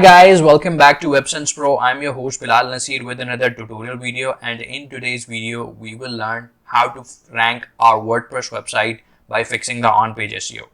guys, welcome back to WebSense Pro. I'm your host Bilal Nasir with another tutorial video, and in today's video we will learn how to rank our WordPress website by fixing the on-page SEO.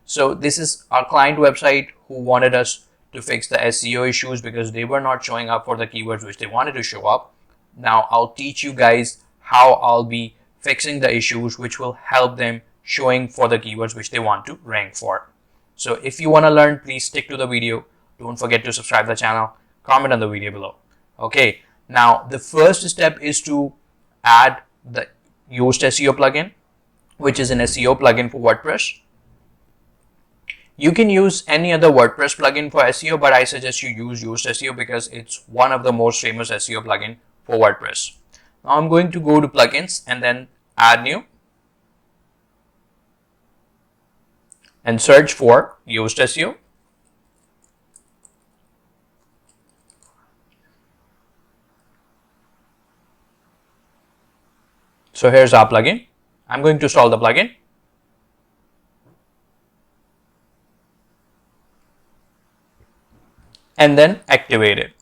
So this is our client website who wanted us to fix the SEO issues because they were not showing up for the keywords which they wanted to show up. Now I'll teach you guys how I'll be fixing the issues which will help them showing for the keywords which they want to rank for. So if you want to learn, please stick to the video. Don't forget to subscribe to the channel, comment on the video below. Okay, now the first step is to add the Yoast SEO plugin, which is an SEO plugin for WordPress. You can use any other WordPress plugin for SEO, but I suggest you use Yoast SEO because it's one of the most famous SEO plugin for WordPress. Now I'm going to go to plugins and then add new and search for Yoast SEO. So here's our plugin. I'm going to install the plugin. And then activate it.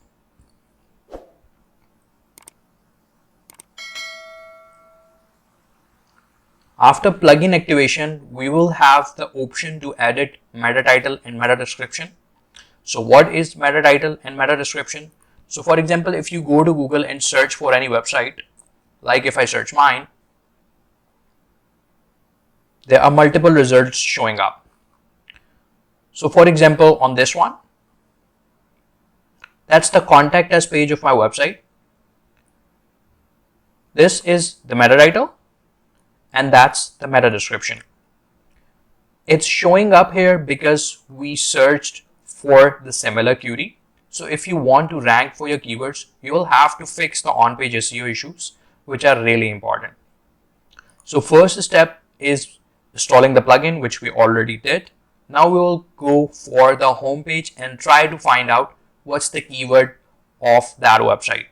After plugin activation, we will have the option to edit meta title and meta description. So what is meta title and meta description? So for example, if you go to Google and search for any website, like if I search mine, there are multiple results showing up. So for example, on this one, that's the contact us page of my website. This is the meta title and that's the meta description. It's showing up here because we searched for the similar query. So if you want to rank for your keywords, you will have to fix the on-page SEO issues, which are really important. So first step is installing the plugin, which we already did. Now we will go for the home page and try to find out what's the keyword of that website.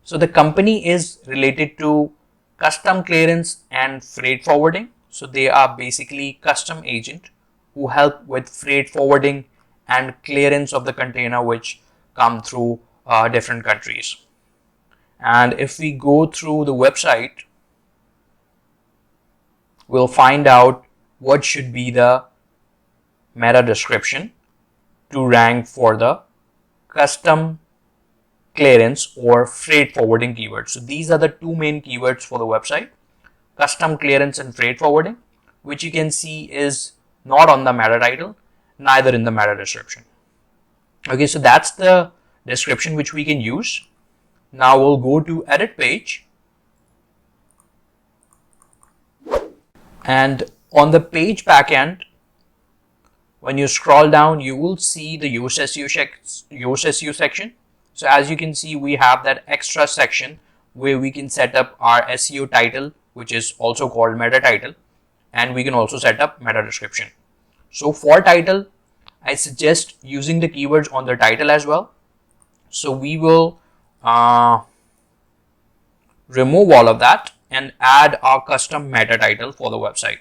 So the company is related to custom clearance and freight forwarding. So they are basically custom agent who help with freight forwarding and clearance of the container which come through different countries. And if we go through the website, we'll find out what should be the meta description to rank for the custom clearance or freight forwarding keywords. So these are the two main keywords for the website, custom clearance and freight forwarding, which you can see is not on the meta title, neither in the meta description. Okay, so that's the description which we can use. Now we'll go to edit page, and on the page backend, when you scroll down, you will see the Yoast SEO section. So as you can see, we have that extra section where we can set up our SEO title, which is also called meta title, and we can also set up meta description. So for title, I suggest using the keywords on the title as well. So we will remove all of that and add our custom meta title for the website.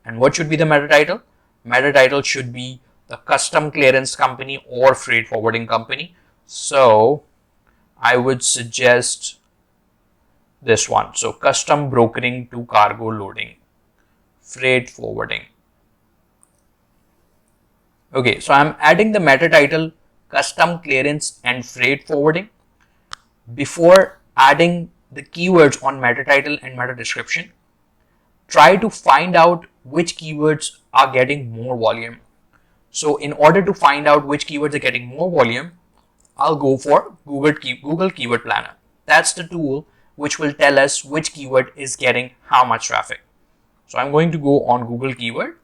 And what should be the meta title? Meta title should be the custom clearance company or freight forwarding company. So I would suggest this one. So custom brokering to cargo loading, freight forwarding. Okay, so I'm adding the meta title, custom clearance and freight forwarding. Before adding the keywords on meta title and meta description, try to find out which keywords are getting more volume. So in order to find out which keywords are getting more volume, I'll go for Google Keyword Planner. That's the tool which will tell us which keyword is getting how much traffic. So I'm going to go on Google Keyword,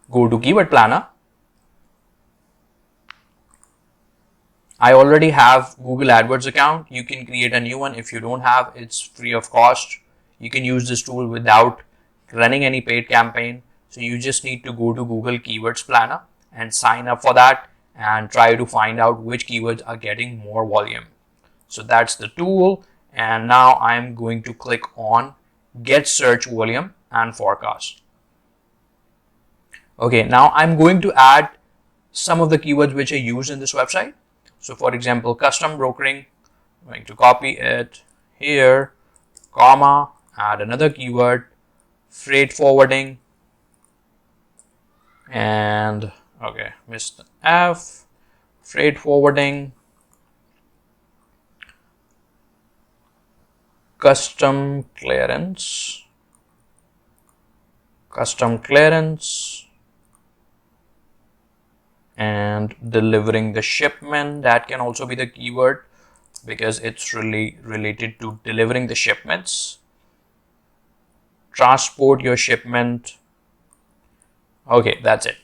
go to Keyword Planner. I already have Google AdWords account. You can create a new one if you don't have. It's free of cost. You can use this tool without running any paid campaign. So you just need to go to Google Keywords Planner and sign up for that and try to find out which keywords are getting more volume. So that's the tool. And now I'm going to click on Get Search Volume and Forecast. Okay, now I'm going to add some of the keywords which are used in this website. So for example, custom brokering, I'm going to copy it here, comma, add another keyword, freight forwarding, and okay, missed the F, freight forwarding, custom clearance, and delivering the shipment. That can also be the keyword because it's really related to delivering the shipments. Transport your shipment. Okay, that's it.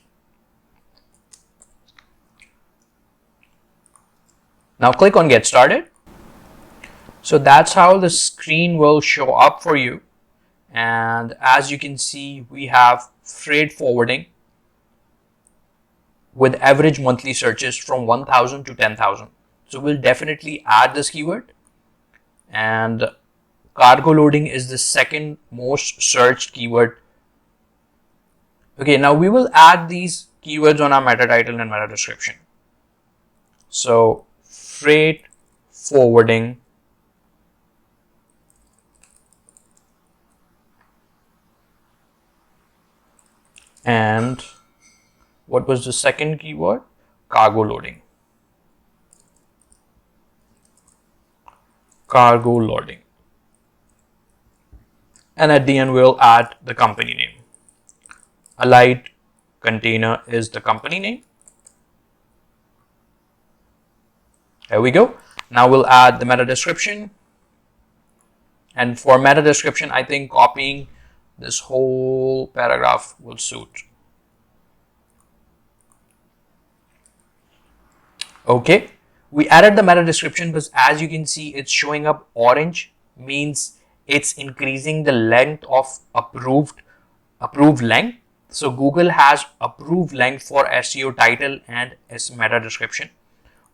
Now click on get started. So that's how the screen will show up for you. And as you can see, we have freight forwarding with average monthly searches from 1,000 to 10,000. So we'll definitely add this keyword. And cargo loading is the second most searched keyword. Okay, now we will add these keywords on our meta title and meta description. So freight forwarding, and what was the second keyword? Cargo loading. And at the end, we'll add the company name. Allied Container is the company name. There we go. Now we'll add the meta description. And for meta description, I think copying this whole paragraph will suit. Okay, we added the meta description because as you can see, it's showing up orange, means it's increasing the length of approved length. So Google has approved length for SEO title and meta description.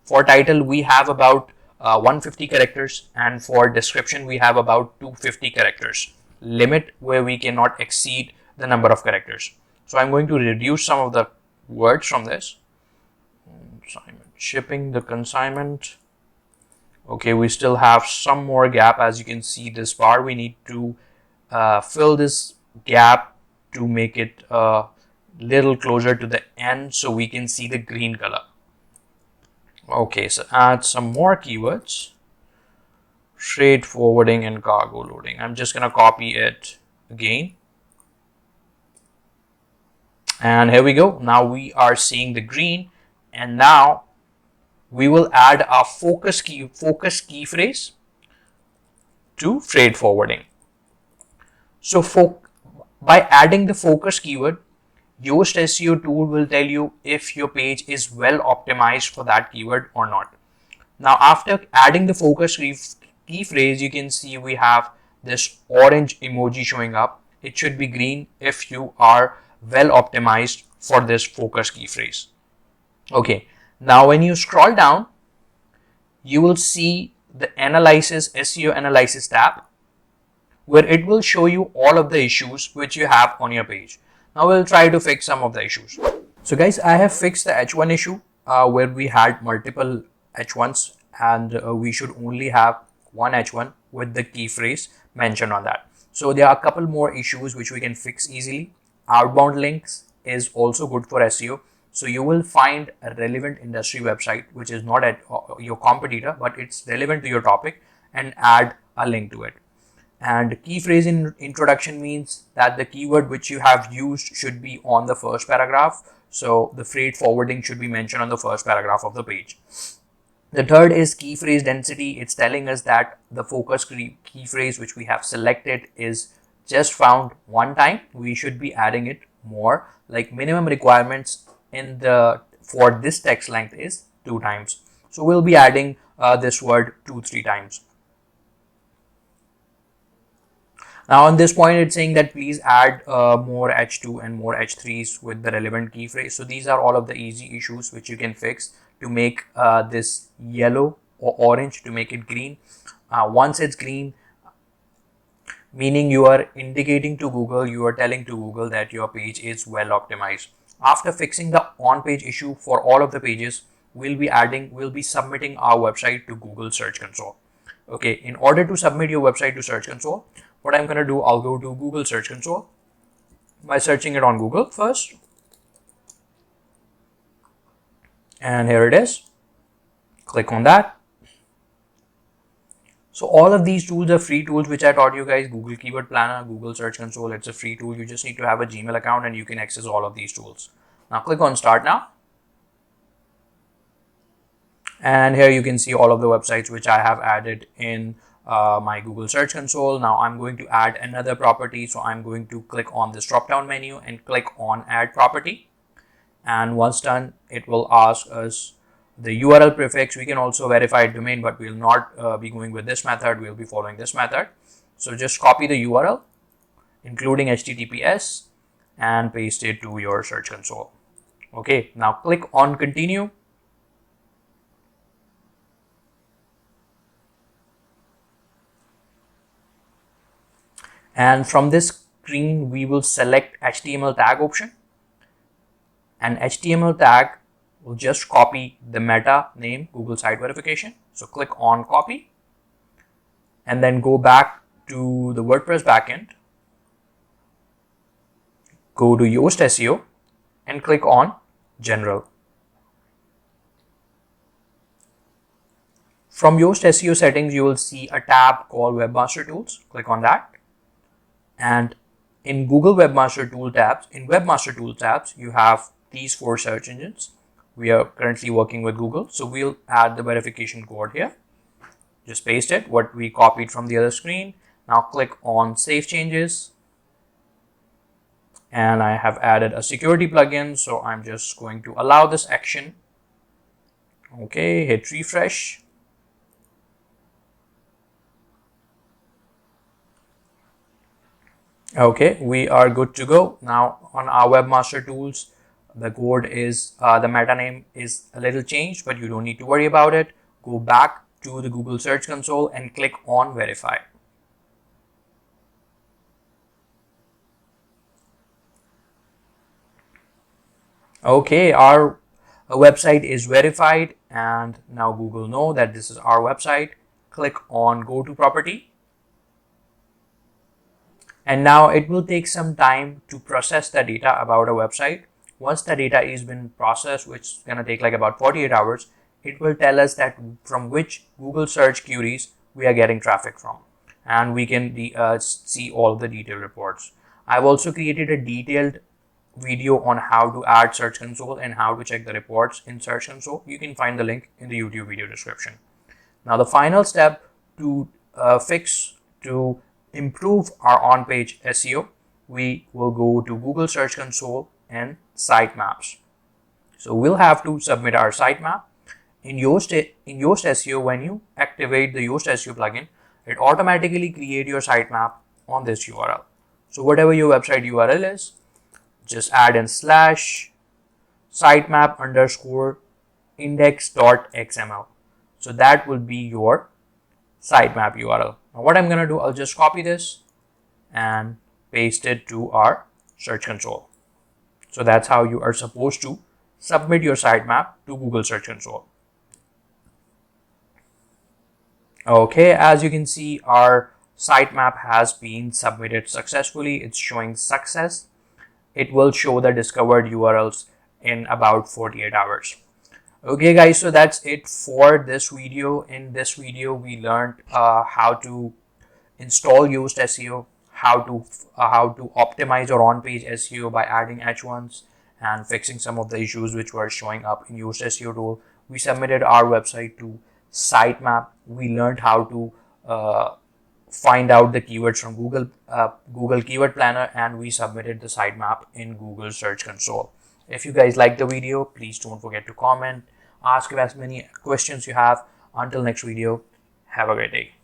For title, we have about 150 characters, and for description, we have about 250 characters limit where we cannot exceed the number of characters. So I'm going to reduce some of the words from this. Shipping the consignment. Okay, we still have some more gap. As you can see this bar, we need to fill this gap to make it a little closer to the end so we can see the green color. Okay, so add some more keywords. Freight forwarding and cargo loading. I'm just going to copy it again. And here we go. Now we are seeing the green, and now we will add a focus key phrase to freight forwarding. So by adding the focus keyword, Yoast SEO tool will tell you if your page is well optimized for that keyword or not. Now, after adding the focus key phrase, you can see we have this orange emoji showing up. It should be green if you are well optimized for this focus key phrase. Okay, now when you scroll down, you will see the SEO Analysis tab, where it will show you all of the issues which you have on your page. Now we'll try to fix some of the issues. So guys, I have fixed the H1 issue where we had multiple H1s, and we should only have one H1 with the key phrase mentioned on that. So there are a couple more issues which we can fix easily. Outbound links is also good for SEO. So you will find a relevant industry website which is not at your competitor, but it's relevant to your topic, and add a link to it. And key phrase in introduction means that the keyword which you have used should be on the first paragraph. So the freight forwarding should be mentioned on the first paragraph of the page. The third is key phrase density. It's telling us that the focus key phrase which we have selected is just found one time. We should be adding it more. Like minimum requirements for this text length is 2 times. So we'll be adding this word 2-3 times. Now on this point, it's saying that please add more H2 and more H3s with the relevant key phrase. So these are all of the easy issues which you can fix to make this yellow or orange to make it green. Once it's green, meaning you are indicating to Google, you are telling to Google that your page is well optimized. After fixing the on-page issue for all of the pages, we'll be submitting our website to Google Search Console. Okay, in order to submit your website to Search Console, what I'm going to do, I'll go to Google Search Console by searching it on Google first. And here it is. Click on that. So all of these tools are free tools which I taught you guys. Google Keyword Planner, Google Search Console, it's a free tool. You just need to have a Gmail account and you can access all of these tools. Now click on Start Now. And here you can see all of the websites which I have added in my Google Search Console. Now I'm going to add another property. So I'm going to click on this drop down menu and click on Add Property. And once done, it will ask us the URL prefix. We can also verify domain, but we'll not be going with this method. We'll be following this method. So just copy the URL, including HTTPS, and paste it to your Search Console. Okay, now click on Continue. And from this screen, we will select HTML tag option. And HTML tag will just copy the meta name Google Site Verification. So click on Copy and then go back to the WordPress backend. Go to Yoast SEO and click on General. From Yoast SEO settings, you will see a tab called Webmaster Tools. Click on that. And in Webmaster Tool tabs, you have these 4 search engines. We are currently working with Google, so we'll add the verification code here. Just paste it, what we copied from the other screen. Now click on Save Changes. And I have added a security plugin, so I'm just going to allow this action. Okay, hit refresh. Okay, we are good to go. Now on our Webmaster Tools, the code is, the meta name is a little changed, but you don't need to worry about it. Go back to the Google Search Console and click on Verify. Okay, our website is verified and now Google know that this is our website. Click on Go to Property. And now it will take some time to process the data about a website. Once the data is been processed, which is going to take like about 48 hours, it will tell us that from which Google search queries we are getting traffic from. And we can see all the detailed reports. I've also created a detailed video on how to add Search Console and how to check the reports in Search Console. You can find the link in the YouTube video description. Now the final step to improve our on-page SEO, we will go to Google Search Console and Sitemaps. So we'll have to submit our sitemap. In Yoast SEO, when you activate the Yoast SEO plugin, it automatically creates your sitemap on this URL. So whatever your website URL is, just add in /sitemap_index.xml. So that will be your sitemap URL. Now what I'm going to do, I'll just copy this and paste it to our Search Console. So that's how you are supposed to submit your sitemap to Google Search Console. Okay, as you can see, our sitemap has been submitted successfully. It's showing success. It will show the discovered URLs in about 48 hours. Okay guys, so that's it for this video. In this video, we learned how to install Yoast SEO, how to optimize your on-page SEO by adding H1s and fixing some of the issues which were showing up in Yoast SEO tool. We submitted our website to Sitemap. We learned how to find out the keywords from Google Keyword Planner, and we submitted the sitemap in Google Search Console. If you guys like the video, please don't forget to comment, ask as many questions you have. Until next video, have a great day.